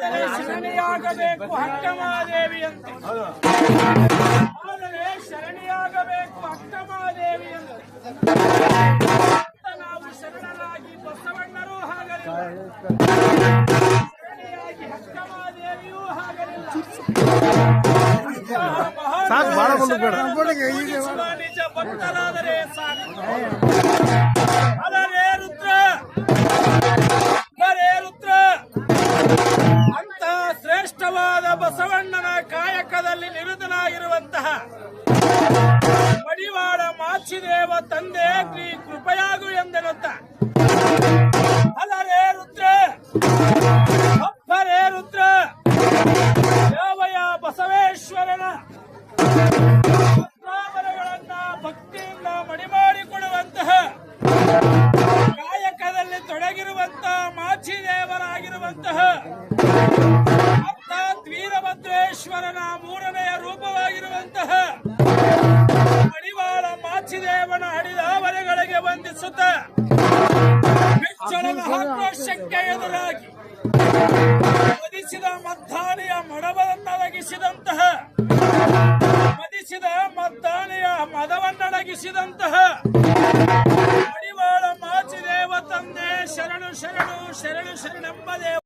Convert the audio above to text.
ಆದರೆ ಶರಣಿಯಾಗಬೇಕು ಅಕ್ಕಮಹಾದೇವಿಯಂತೆ. ಆದರೆ ಶರಣಿಯಾಗಬೇಕು ಅಕ್ಕಮಹಾದೇವಿಯಂತೆ. ನಾವು ಶರಣರಾಗಿ ಬಸವಣ್ಣರೂ ಹಾಗಲಿಲ್ಲ, ಶರಣಿಯಾಗಿ ಅಕ್ಕಮಹಾದೇವಿಯೂ ಹಾಗಲಿಲ್ಲ. ನಿಜ ಭಕ್ತರಾದರೆ ಸಾಕು. ಅದರೆ ರುದ್ರ ಅಂತ ಶ್ರೇಷ್ಠವಾದ ಬಸವಣ್ಣನ ಕಾಯಕದಲ್ಲಿ ನಿರತನಾಗಿರುವಂತಹ ಮಡಿವಾಳ ಮಾಚಿದೇವ ತಂದೆ ಶ್ರೀ ಕೃಪೆಯಾಗು ಎಂದೆನ್ನುತ್ತ ಅಲರೇ ರುದ್ರ ಅಪ್ಪರೇ ರುದ್ರ ದೇವಯ ಬಸವೇಶ್ವರನ ನಾಮಗಳನ್ನ ಭಕ್ತಿಯಿಂದ ಮಡಿಮಾಡಿಕೊಡುವಂತಹ ಕಾಯಕದಲ್ಲಿ ತೊಡಗಿರುವಂತಹ ಮಾಚಿದೇವರಾಗಿರುವಂತಹ ಅರ್ಥಾತ್ ವೀರಭದ್ರೇಶ್ವರನ ಮೂರನೆಯ ರೂಪವಾಗಿರುವಂತಹ ಮಡಿವಾಳ ಮಾಚಿದೇವನ ಹಡಿದಾವರೆಗಳಿಗೆ ವಂದಿಸುತ್ತ ಬಿಚ್ಚಳನ ಆಕ್ರೋಶಕ್ಕೆ ಎದುರಾಗಿ ಮದಿಸಿದ ಮದ್ದಾನೆಯ ಮಡವನ್ನಡಗಿಸಿದಂತಹ ಮದವನ್ನಡಗಿಸಿದಂತಹ ಮಡಿವಾಳ ಮಾಚಿದೇವ ತಂದೆ ಶರಣು ಶರಣು ಶರಣು ಶರಣೆಂಬ ದೇವ